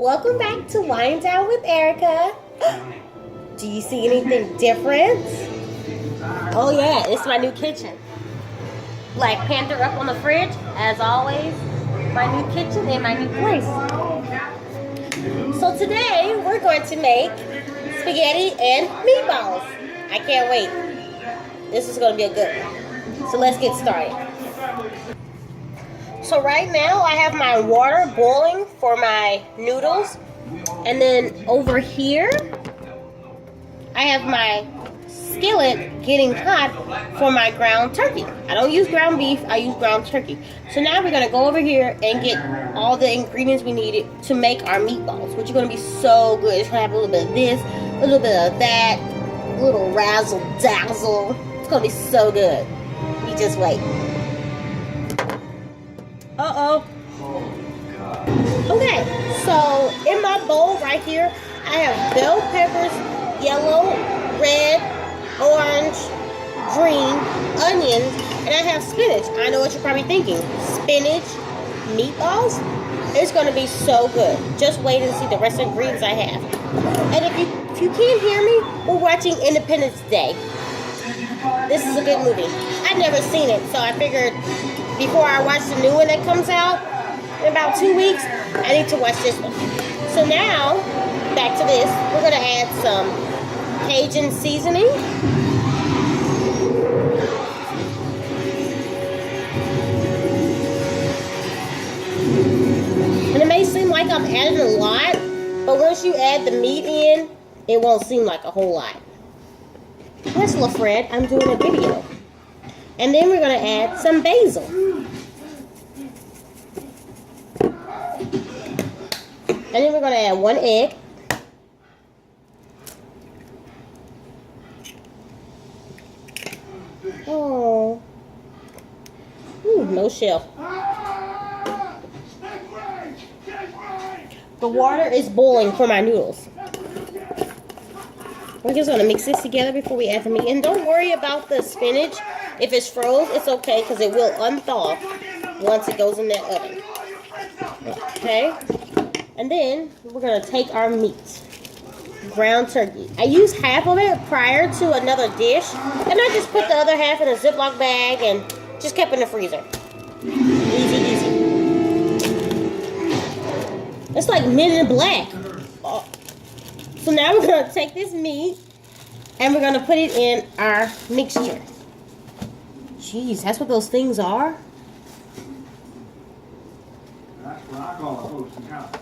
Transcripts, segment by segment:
Welcome back to Wind Down with Erica. Do you see anything different? Oh yeah, it's my new kitchen. Black Panther up on the fridge, as always. My new kitchen and my new place. So today we're going to make spaghetti and meatballs. I can't wait. This is going to be a good one. So let's get started. So right now I have my water boiling for my noodles. And then over here, I have my skillet getting hot for my ground turkey. I don't use ground beef, I use ground turkey. So now we're going to go over here and get all the ingredients we needed to make our meatballs, which are going to be so good. It's going to have a little bit of this, a little bit of that, a little razzle dazzle. It's going to be so good. You just wait. Uh-oh. Okay, so in my bowl right here, I have bell peppers, yellow, red, orange, green, onions, and I have spinach. I know what you're probably thinking. Spinach meatballs? It's going to be so good. Just wait and see the rest of the ingredients I have. And if you can't hear me, we're watching Independence Day. This is a good movie. I've never seen it, so I figured before I watch the new one that comes out in about 2 weeks, I need to watch this one. So now, back to this, we're going to add some Cajun seasoning. And it may seem like I'm adding a lot, but once you add the meat in, it won't seem like a whole lot. Yes, LaFred, I'm doing a video. And then we're going to add some basil. And then we're going to add 1 egg. Oh. Ooh, no shell. The water is boiling for my noodles. We're just going to mix this together before we add the meat. And don't worry about the spinach. If it's froze, it's okay because it will unthaw once it goes in that oven. Okay. And then we're going to take our meat. Ground turkey. I used half of it prior to another dish. And I just put the other half in a Ziploc bag and just kept it in the freezer. Easy, easy. It's like Men in Black. Oh. So now we're going to take this meat and we're going to put it in our mixture. Jeez, that's what those things are? That's what I call a host and house.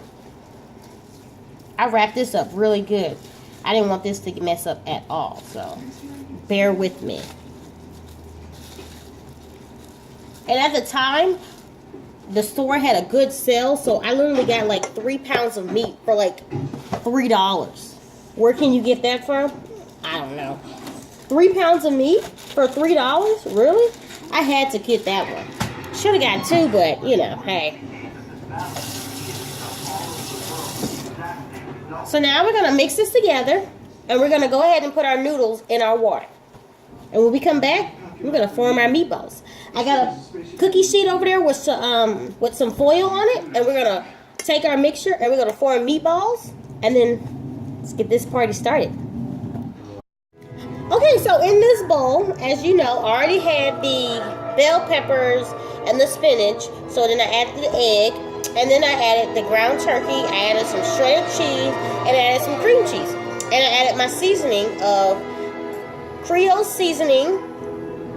I wrapped this up really good. I didn't want this to mess up at all, so bear with me. And at the time, the store had a good sale, so I literally got like 3 pounds of meat for like $3. Where can you get that from? I don't know. 3 pounds of meat for $3? Really? I had to get that one. Should have got 2, but you know, hey. So now we're going to mix this together, and we're going to go ahead and put our noodles in our water. And when we come back, we're going to form our meatballs. I got a cookie sheet over there with some foil on it, and we're going to take our mixture, and we're going to form meatballs, and then let's get this party started. Okay, so in this bowl, as you know, I already had the bell peppers and the spinach, so then I added the egg. And then I added the ground turkey, I added some shredded cheese, and I added some cream cheese. And I added my seasoning of Creole seasoning,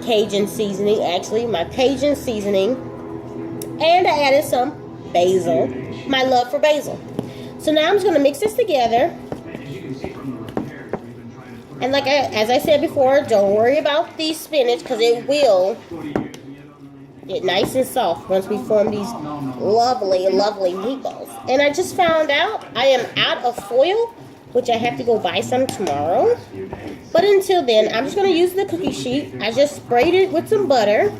Cajun seasoning, actually, my Cajun seasoning. And I added some basil, my love for basil. So now I'm just going to mix this together. And as I said before, don't worry about the spinach because it will get nice and soft once we form these lovely, lovely meatballs. And I just found out I am out of foil, which I have to go buy some tomorrow. But until then, I'm just going to use the cookie sheet. I just sprayed it with some butter.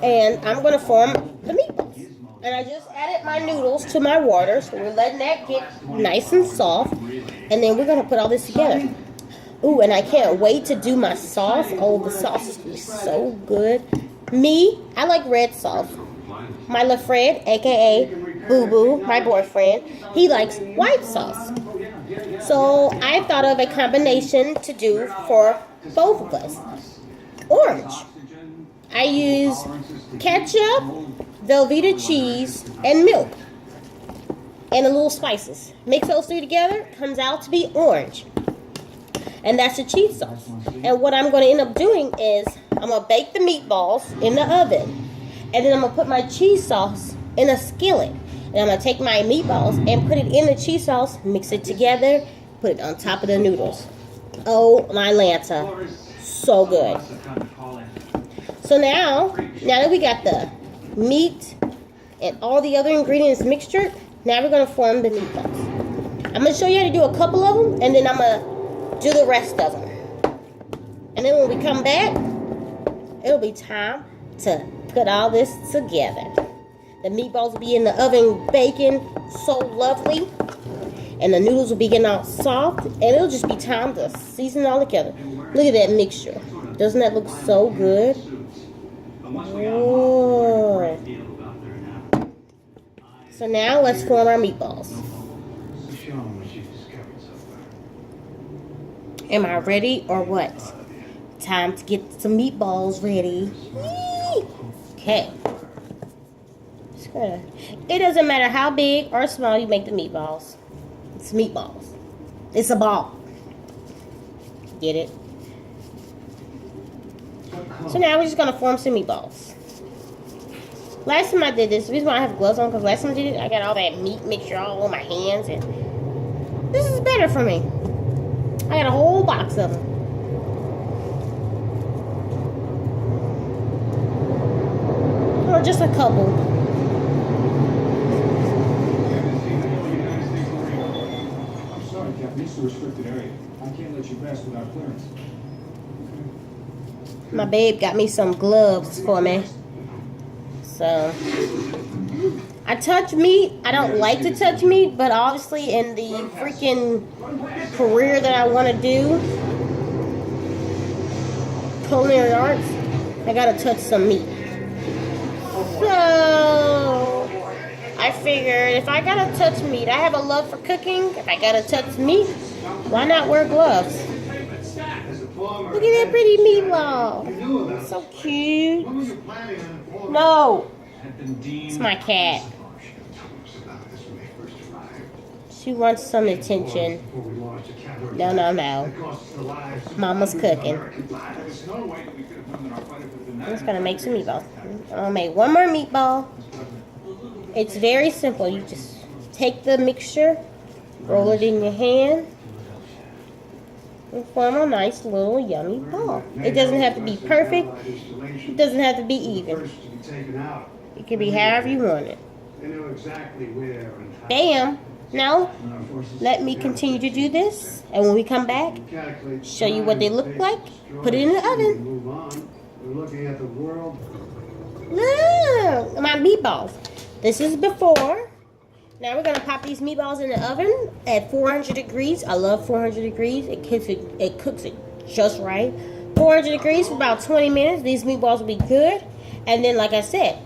And I'm going to form the meatballs. And I just added my noodles to my water. So we're letting that get nice and soft. And then we're going to put all this together. Ooh, and I can't wait to do my sauce. Oh, the sauce is going to be so good. I like red sauce. My LaFred, a.k.a. Boo Boo, my boyfriend, he likes white sauce. So I thought of a combination to do for both of us. Orange. I use ketchup, Velveeta cheese, and milk. And a little spices. Mix those three together, comes out to be orange. And that's the cheese sauce. And what I'm going to end up doing is I'm going to bake the meatballs in the oven. And then I'm going to put my cheese sauce in a skillet. And I'm going to take my meatballs and put it in the cheese sauce, mix it together, put it on top of the noodles. Oh my Lanta. So good. So now that we got the meat and all the other ingredients mixtured, now we're going to form the meatballs. I'm going to show you how to do a couple of them, and then I'm going to do the rest of them. And then when we come back, it'll be time to put all this together. The meatballs will be in the oven baking so lovely. And the noodles will be getting all soft. And it'll just be time to season it all together. Look at that mixture. Doesn't that look so good? Oh. So now let's form our meatballs. Am I ready or what? Time to get some meatballs ready. Okay. It doesn't matter how big or small you make the meatballs. It's meatballs. It's a ball. Get it? So now we're just going to form some meatballs. Last time I did this, the reason why I have gloves on, because last time I did it, I got all that meat mixture all over my hands. And this is better for me. I got a whole box of them. Or just a couple. I'm sorry, Captain. It's a restricted area. I can't let you pass without clearance. My babe got me some gloves for me. So, I touch meat. I don't like to touch meat, but obviously in the freaking career that I want to do, culinary arts, I gotta touch some meat. So, I figured if I gotta touch meat, I have a love for cooking. If I gotta touch meat, why not wear gloves? Look at that pretty meatball. So cute. No. It's my cat. She wants some attention. No. Mama's cooking. I'm just going to make some meatballs. I'm going to make one more meatball. It's very simple. You just take the mixture, roll it in your hand, and form a nice little yummy ball. It doesn't have to be perfect. It doesn't have to be even. It can be however you want it. Bam! Now, let me continue to do this. And when we come back, show you what they look like. Put it in the oven. Look! My meatballs. This is before. Now we're going to pop these meatballs in the oven at 400 degrees. I love 400 degrees. It cooks it just right. 400 degrees for about 20 minutes. These meatballs will be good. And then, like I said,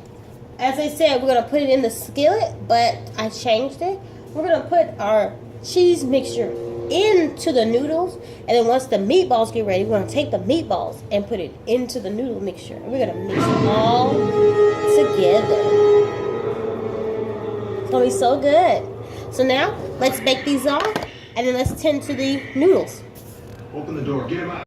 as I said, we're going to put it in the skillet, but I changed it. We're going to put our cheese mixture into the noodles. And then once the meatballs get ready, we're going to take the meatballs and put it into the noodle mixture. And we're going to mix it all together. It's going to be so good. So now, let's bake these off, and then let's tend to the noodles. Open the door. Get him out.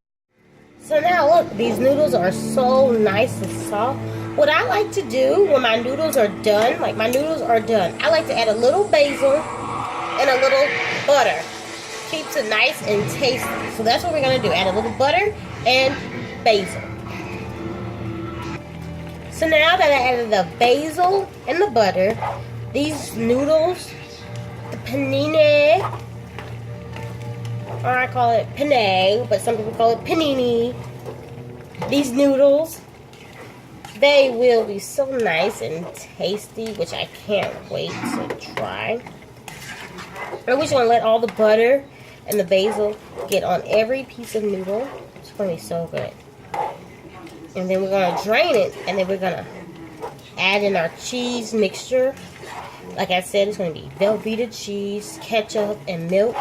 So now, look, these noodles are so nice and soft. What I like to do when my noodles are done, I like to add a little basil and a little butter. Keeps it nice and tasty. So that's what we're going to do. Add a little butter and basil. So now that I added the basil and the butter, these noodles, the penne, or I call it penne, but some people call it panini. These noodles, they will be so nice and tasty, which I can't wait to try. And we're just going to let all the butter and the basil get on every piece of noodle. It's going to be so good. And then we're going to drain it, and then we're going to add in our cheese mixture. Like I said, it's going to be Velveeta cheese, ketchup, and milk.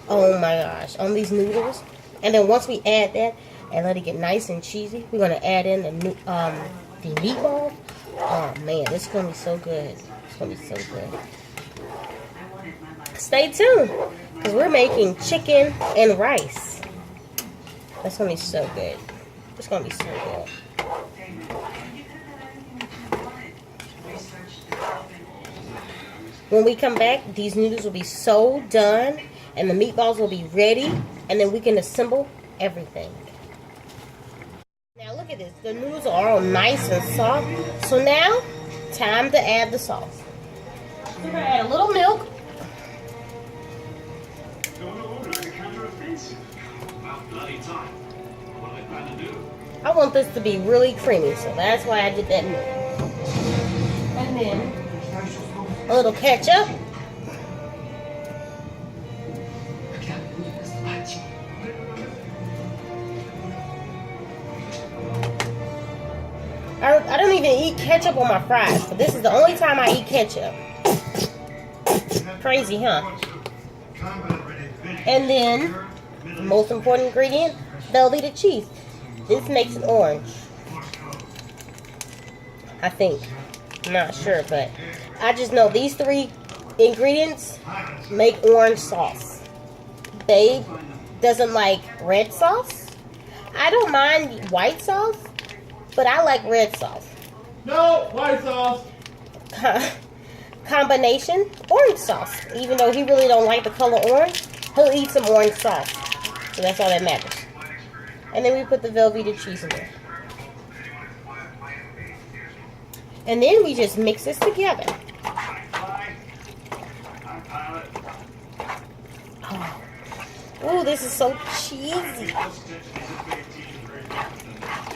Oh my gosh, on these noodles. And then once we add that and let it get nice and cheesy, we're going to add in the meatball. Oh man, this is going to be so good. It's going to be so good. Stay tuned, because we're making chicken and rice. That's going to be so good. It's going to be so good. When we come back, these noodles will be so done, and the meatballs will be ready, and then we can assemble everything. Now look at this. The noodles are all nice and soft. So now, time to add the sauce. We're going to add a little milk. I want this to be really creamy, so that's why I did that milk. And then a little ketchup. I don't even eat ketchup on my fries, but this is the only time I eat ketchup. Crazy, huh? And then, the most important ingredient, Velveeta cheese. This makes it orange. I think. I'm not sure, but I just know these 3 ingredients make orange sauce. Babe doesn't like red sauce. I don't mind white sauce, but I like red sauce. No, white sauce. Combination, orange sauce. Even though he really don't like the color orange, he'll eat some orange sauce. So that's all that matters. And then we put the Velveeta cheese in there. And then we just mix this together. Oh, this is so cheesy.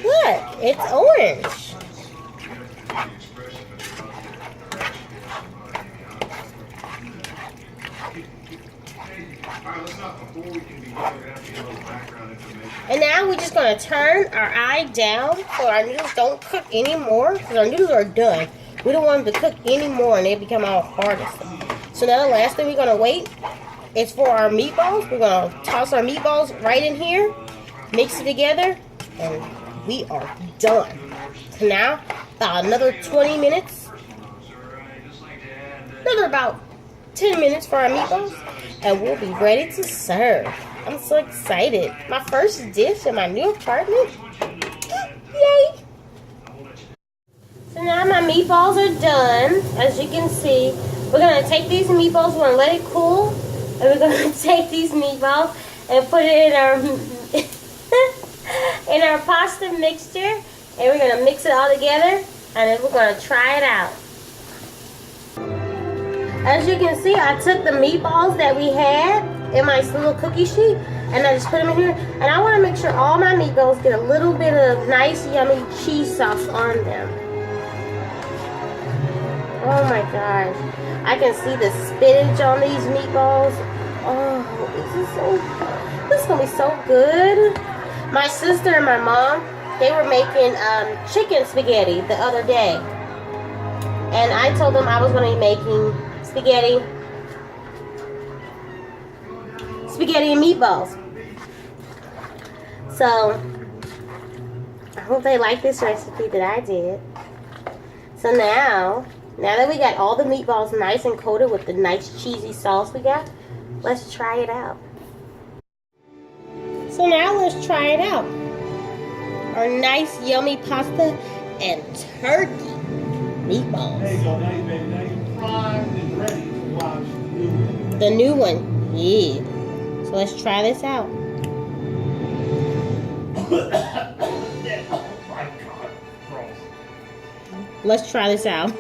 Look, it's orange. And now we're just going to turn our eye down so our noodles don't cook anymore. Because our noodles are done. We don't want them to cook anymore and they become all hard and stuff. So now the last thing we're going to wait is for our meatballs. We're going to toss our meatballs right in here. Mix it together. And we are done. So now, about another 20 minutes. Another about 10 minutes for our meatballs. And we'll be ready to serve. I'm so excited. My first dish in my new apartment. Yay! So now my meatballs are done. As you can see, we're going to take these meatballs, we're going to let it cool. And we're going to take these meatballs and put it in our in our pasta mixture. And we're going to mix it all together. And then we're going to try it out. As you can see, I took the meatballs that we had in my little cookie sheet and I just put them in here. And I want to make sure all my meatballs get a little bit of nice, yummy cheese sauce on them. Oh my gosh. I can see the spinach on these meatballs. Oh, this is going to be so good. My sister and my mom, they were making chicken spaghetti the other day. And I told them I was going to be making spaghetti and meatballs. So I hope they like this recipe that I did. So now that we got all the meatballs nice and coated with the nice cheesy sauce we got, let's try it out. So now let's try it out. Our nice yummy pasta and turkey meatballs. There you go. Now you fried and ready to watch the new one. The new one, yeah. So let's try this out. Oh my God, gross. Let's try this out.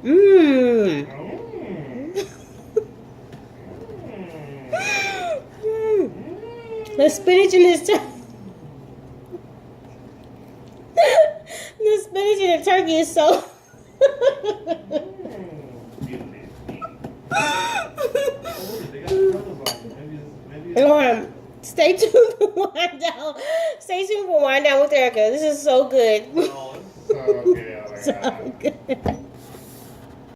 Mmm. The spinach in this the spinach in the turkey is so Stay tuned for Wind Down. Stay tuned for Wind Down with Erica. This is so good. Okay, oh my So God. good.